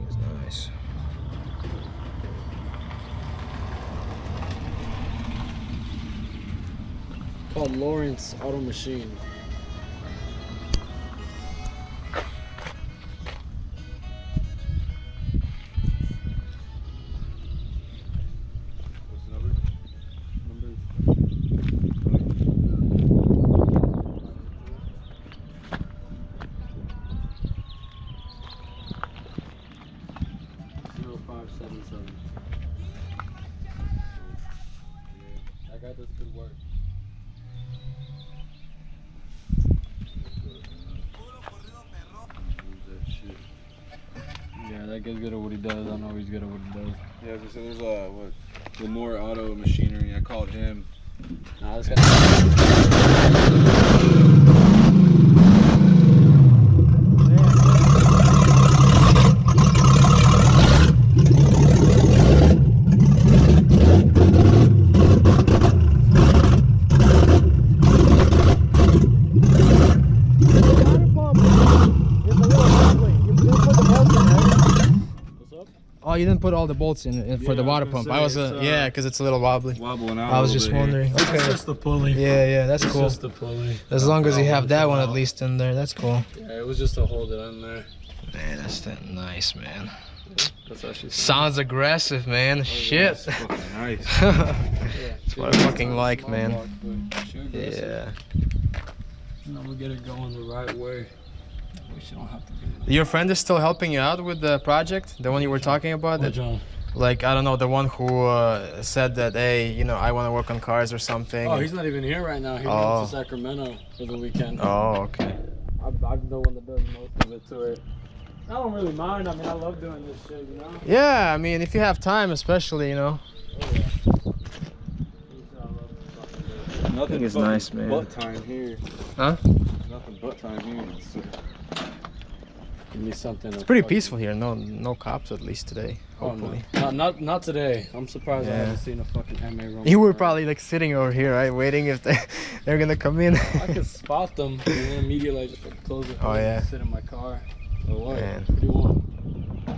It's nice. Called Lawrence Auto Machine. That guy does good work. Yeah, that guy's good at what he does. I know he's good at what he does. Yeah, so there's what? Lamore Auto Machinery. I called him. Nah, this guy. Oh, you didn't put all the bolts in for the water pump. I was yeah, because it's a little wobbly. Wobbling out. I was just wondering. Okay. It's just the pulley. Yeah, that's It's cool. just the pulley. As long as you have that one at least in there, that's cool. Yeah, it was just to hold it in there. Man, that's nice, man. That's actually Sounds aggressive, man. Shit. That's fucking nice. That's what I fucking like, man. Yeah. No, we get it going the right way. We don't have to do Your friend is still helping you out with the project, the one you were talking about. that. John. Like, I don't know, the one who said that, hey, you know, I want to work on cars or something. Oh, he's not even here right now. He went to Sacramento for the weekend. Oh, okay. I'm the one that does most of it to it. I don't really mind. I mean, I love doing this shit, you know? Yeah, I mean, if you have time, especially, you know. Oh, yeah. Nothing is nice, man. Butt time here. Huh? Nothing but time here. Give me something. It's pretty peaceful here. No cops at least today. Hopefully. Oh, no. Not today. I'm surprised I haven't seen a fucking MA room. You were probably like sitting over here, right, waiting if they're gonna come in. I could spot them and then immediately I just close the door and sit in my car. Or what? Man. What do you want?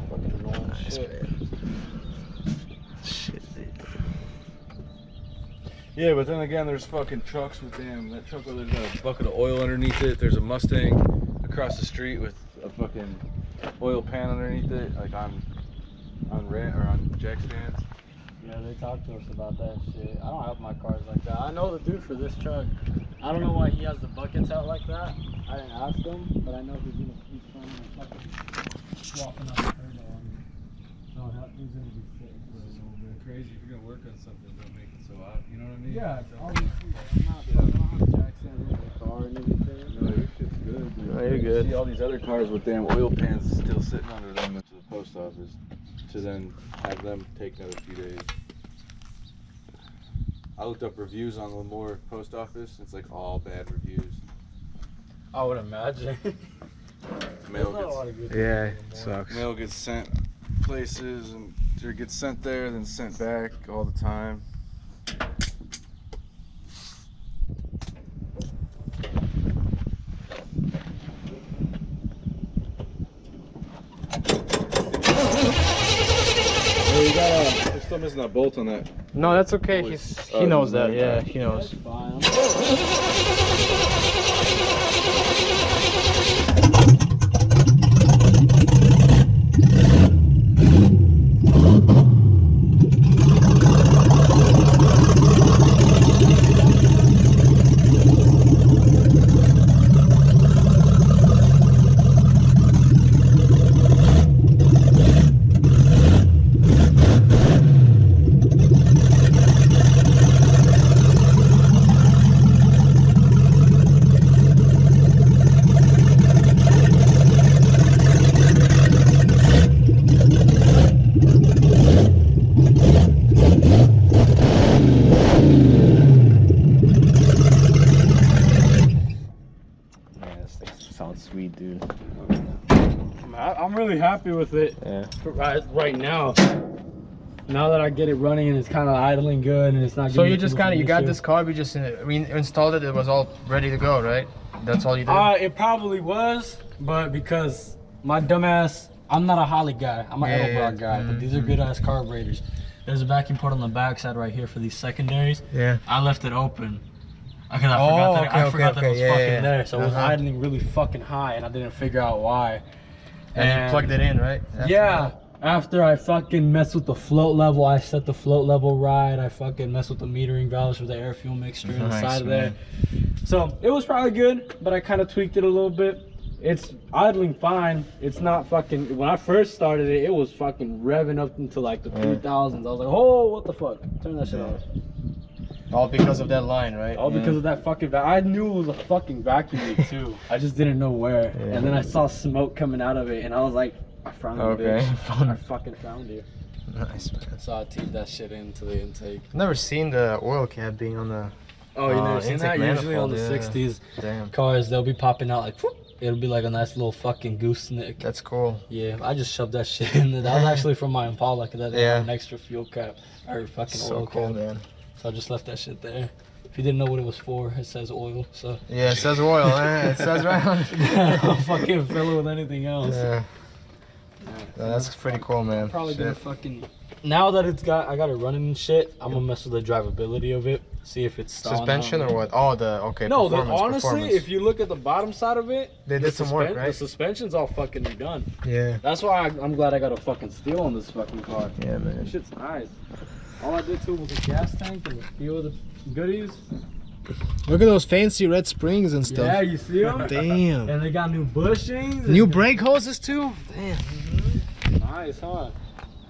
Fucking annoying Nice, shit. man. Shit, dude. Yeah, but then again, there's fucking trucks with that truck where there's a bucket of oil underneath it. There's a Mustang across the street with a fucking oil pan underneath it, like on rent or on jack stands. Yeah, they talked to us about that shit. I don't have my cars like that. I know the dude for this truck. I don't know why he has the buckets out like that. I didn't ask him, but I know he's planning on fucking swapping out the turbo on me. So he's gonna be sitting for a little bit. Crazy if you're gonna work on something, don't make it so hot. You know what I mean? Yeah, obviously. I don't have jack stands in the car and everything. No, your shit's good, dude. No, you're good. See all these other cars with damn oil pans still sitting under them into the post office to then have them take another few days. I looked up reviews on Lamore post office. It's like all bad reviews. I would imagine. Yeah, it sucks. Mail gets sent places and it gets sent there, then sent back all the time. You're still missing that bolt on that. No, that's okay. He knows that. Yeah, he knows. Sweet, dude. I'm really happy with it. Yeah. Right now. Now that I get it running and it's kind of idling good and it's not. So you just you got this car, we just installed it. It was all ready to go, right? That's all you did? It probably was, but because my dumbass, I'm not a Holly guy. I'm an Edelbrock guy, but these are good ass carburetors. There's a vacuum port on the backside right here for these secondaries. Yeah. I left it open. Because I forgot that it was fucking there. So it was idling really fucking high and I didn't figure out why. And you plugged it in, right? Yeah. After I fucking messed with the float level, I set the float level right. I fucking messed with the metering valves for the air fuel mixture inside of there. So it was probably good, but I kind of tweaked it a little bit. It's idling fine. It's not fucking, when I first started it, it was fucking revving up into like the 3000s. I was like, oh, what the fuck? Turn that shit off. All because of that line, right? All because of that fucking I knew it was a fucking vacuum leak too. I just didn't know where. And then I saw smoke coming out of it and I was like, I found you, bitch. I fucking found you. Nice, man. So I teed that shit into the intake. I've never seen the oil cap being on the... Oh, you never seen that? Usually on the manifold, 60s cars, they'll be popping out like, whoop. It'll be like a nice little fucking gooseneck. That's cool. Yeah, I just shoved that shit in there. That was actually from my Impala because that had an extra fuel cap or fucking oil cool, cap. man. So I just left that shit there. If you didn't know what it was for, it says oil. So yeah, it says oil. It says right on it. I'll fucking fill it with anything else. Yeah. That's pretty cool, man. Probably gonna fucking. Now that I got it running and shit, I'm gonna mess with the drivability of it. See if it's suspension or what? Oh, no. Honestly, if you look at the bottom side of it, they did some work, right? The suspension's all fucking done. Yeah. That's why I'm glad I got a fucking steel on this fucking car. Yeah, man. That shit's nice. All I did to it was a gas tank and a few of the goodies. Look at those fancy red springs and stuff. Yeah, you see them? Damn. And they got new bushings. New brake hoses too? Damn. Nice, huh?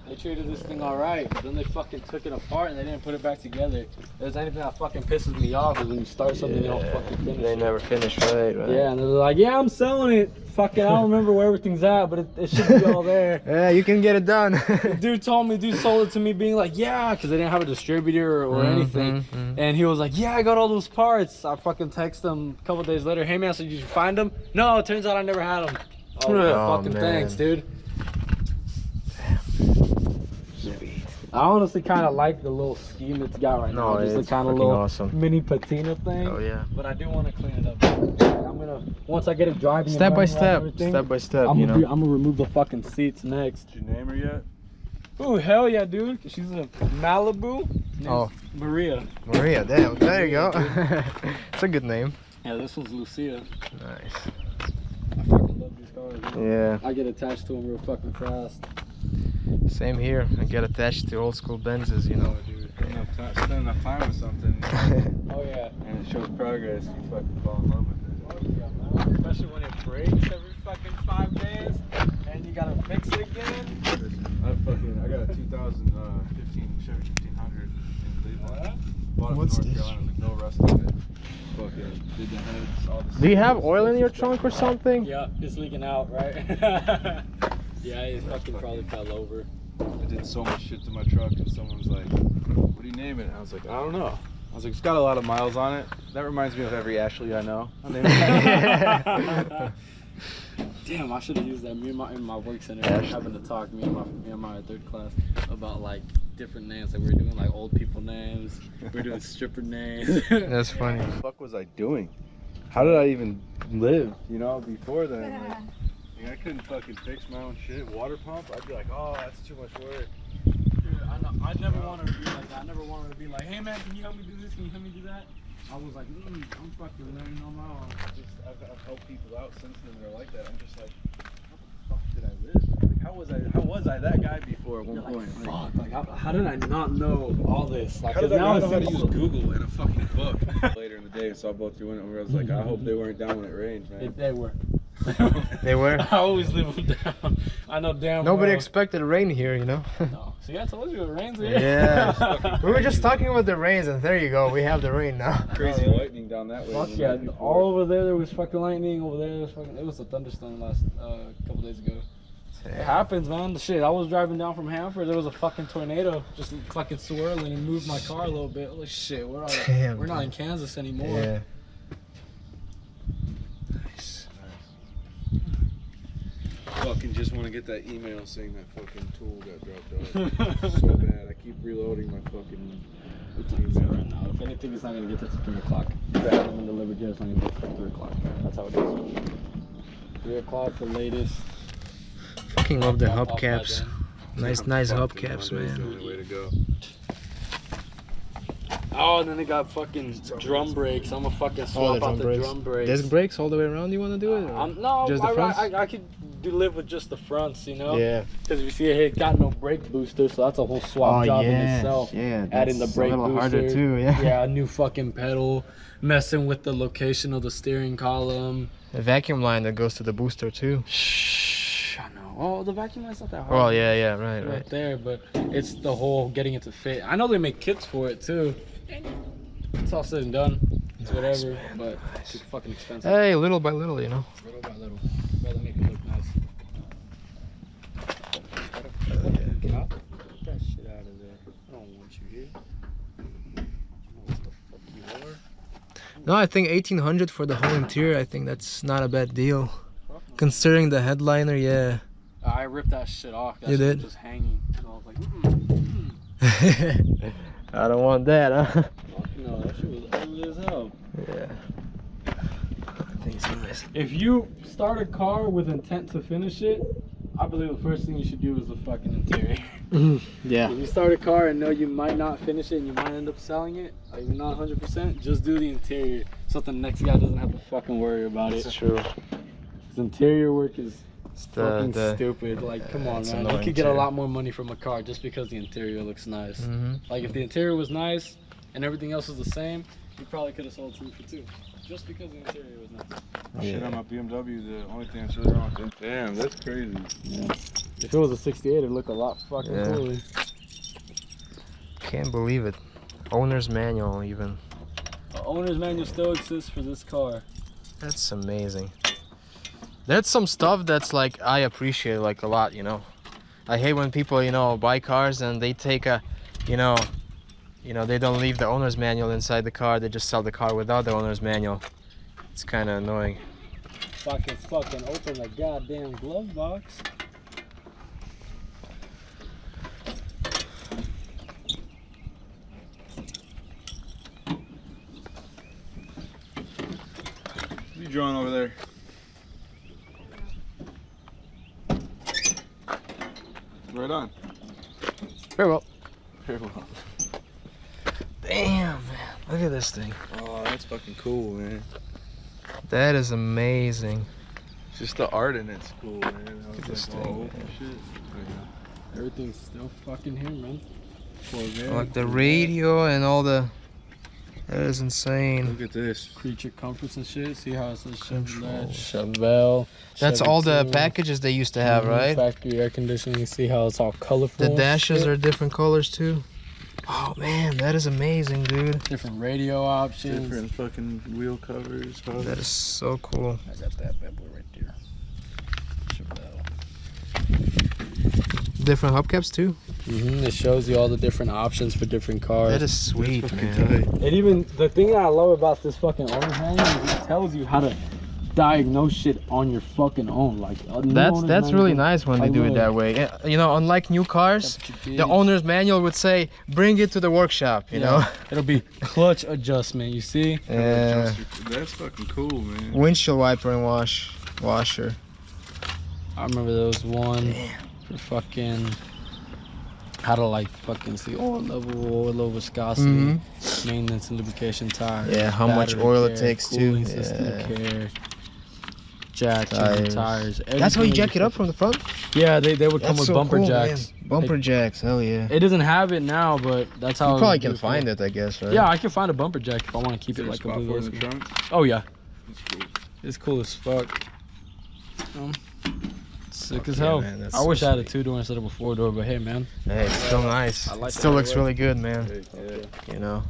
They treated this thing alright, but then they fucking took it apart and they didn't put it back together. If there's anything that fucking pisses me off is when you start something you don't fucking finish. They never finish, right? Yeah, and they're like, yeah, I'm selling it. Fucking, I don't remember where everything's at, but it should be all there. Yeah, you can get it done. Dude sold it to me being like, yeah, because they didn't have a distributor or anything. And he was like, yeah, I got all those parts. I fucking text him a couple days later, hey man, so did you find them? No, it turns out I never had them. Oh, fucking thanks, dude. I honestly kind of like the little scheme it's got right now. Just a kind of little mini patina thing. Oh yeah. But I do want to clean it up. I'm gonna, once I get it driving, step by step, you know. I'm gonna remove the fucking seats next. Did you name her yet? Ooh, hell yeah, dude. She's a Malibu. Oh. Maria. Maria, damn. There you go. It's a good name. Yeah, this one's Lucia. Nice. I fucking love these cars. Man. Yeah. I get attached to them real fucking fast. Same here. I get attached to old school Benzes, you know. Dude, spend enough time with something. Oh yeah. And it shows progress. You fucking fall in love with it. Oh yeah, man. Especially when it breaks every fucking 5 days, and you gotta fix it again. I got a 2015 Chevy 1500 in Cleveland. Bought it in North Carolina with no rust on it. Fucking did the heads, all the. Do you have oil in your trunk or something? Yeah, it's leaking out, right? Yeah, it fucking probably fell over. I did so much shit to my truck, and someone was like, "What do you name it?" And I was like, "I don't know." I was like, "It's got a lot of miles on it." That reminds me of every Ashley I know. Damn, I should have used that. Me and in my work center, we were having to talk, me and my third class, about like different names. Like we were doing like old people names. We were doing stripper names. That's funny. What the fuck was I doing? How did I even live? You know, before then. Like, I couldn't fucking fix my own shit. Water pump, I'd be like, oh, that's too much work. Dude, I never wanted to be like that. I never wanted to be like, hey man, can you help me do this? Can you help me do that? I was like, I'm fucking learning on my own. I've helped people out since then that are like that. I'm just like, how the fuck did I live? Like, how was I that guy before at one point? Fuck, like how did I not know all this? Like, how did I now not know how to use Google and a fucking book? Later in the day, saw both doing it, and I was like, I hope they weren't down when it rained, man. They were. They were? I always leave them down. I know damn Nobody well. expected rain here, you know? No. See, I told you it rains here. Yeah. We were just talking about the rains, and there you go. We have the rain now. Crazy lightning down that way. Fuck yeah. All over there was fucking lightning. Over there was fucking... It was a thunderstorm last couple days ago. It happens, man. The shit. I was driving down from Hanford. There was a fucking tornado just fucking swirling and moved my car a little bit. Like shit. We're not in Kansas anymore. Yeah. Fucking just want to get that email saying that fucking tool got dropped off. So bad. I keep reloading my fucking We can't say right now. If anything, it's not gonna get there till 3 o'clock. If I haven't been delivered yet, it's not gonna get till 3 o'clock. That's how it is. 3 o'clock the latest. Fucking love the Off by hubcaps. then. Nice Fucking hubcaps, Monday's the man. only way to go. Oh, and then they got fucking drum brakes. I'm gonna fucking swap out the drum brakes. Disc brakes all the way around. You want to do it? Or No, just the fronts? I could live with just the fronts, you know? Yeah. Because if you see it got no brake booster, so that's a whole swap job in itself. Yeah. Adding the brake a little booster. harder too. Yeah. Yeah, a new fucking pedal. Messing with the location of the steering column. A vacuum line that goes to the booster too. Shh, I know. Oh, the vacuum line's not that hard. Well, yeah, right. Right there, but it's the whole getting it to fit. I know they make kits for it too. It's all said and done. It's whatever, man, but it's fucking expensive. Hey, little by little, you know. Little by little. Better make it look nice. Get that shit out of there. I don't want you here. I don't know what the fuck you are. No, I think 1800 for the whole interior. I think that's not a bad deal, considering the headliner. Yeah. I ripped that shit off. That You shit did? was just hanging. So I was like, I don't want that, huh? no, that shit was ugly as hell. Yeah. I think it's nice. If you start a car with intent to finish it, I believe the first thing you should do is the fucking interior. Yeah. If you start a car and know you might not finish it and you might end up selling it, or you're not 100%, just do the interior so that the next guy doesn't have to fucking worry about it. It's true. Because interior work is It's fucking stupid. Like, come on, it's man. You annoying could get a too. lot more money from a car just because the interior looks nice. Mm-hmm. Like, if the interior was nice and everything else was the same, you probably could have sold 2 for 2. Just because the interior was nice. Shit on my BMW, the only thing that's really wrong with it. Damn, that's crazy. If it was a 68, it'd look a lot fucking Yeah. cooler. Can't believe it. Owner's manual, even. The owner's manual still exists for this car. That's amazing. That's some stuff that's like I appreciate like a lot, you know. I hate when people, you know, buy cars and they take a, you know, they don't leave the owner's manual inside the car. They just sell the car without the owner's manual. It's kind of annoying. Fucking open the goddamn glove box. What are you drawing over there? Right on. Very well. Very well. Damn, man. Look at this thing. Oh, that's fucking cool, man. That is amazing. Just the art in it's cool, man. Look at this thing, oh, man. shit. Everything's still fucking here, man. Like the radio and all the... That is insane. Look at this. Creature comforts and shit. See how it says Control. Chevelle. That's Chevy all the too. packages they used to have, Mhm, right? Factory air conditioning. See how it's all colorful. The dashes shit. are different colors too. Oh man, that is amazing, dude. different radio options. Different fucking wheel covers. Huh? That is so cool. I got that bad boy right there. Chevelle. Different hubcaps too. It shows you all the different options for different cars. That is sweet, Fucking man. tight. And even the thing that I love about this fucking owner's manual is it tells you how to diagnose shit on your fucking own. Like That's really nice when they do it look. that way. You know, unlike new cars, the owner's manual would say, "Bring it to the workshop." You know. It'll be clutch adjustment. You see? Yeah. That's fucking cool, man. Windshield wiper and washer. I remember there was one for fucking how to like fucking see oil level, viscosity, maintenance and lubrication tires. Yeah, how much battery oil it care, takes too. cooling system Yeah. care, jack tires. That's how you everything jack it up from the front. Yeah, they would come That's with so bumper cool, jacks. man. Bumper jacks, hell yeah. It doesn't have it now, but that's how You it probably would can do find for- it, I guess, right? Yeah, I can find a bumper jack if I want to keep Is it there a like spot completely. for it in the old school. trunk? Oh yeah, That's cool. it's cool as fuck. Sick as yeah, hell. man, that's I so wish I had a sweet. 2-door instead of a 4-door, but hey, man. Hey, it's still nice. I like It still that looks way. really good, man. Yeah. You know.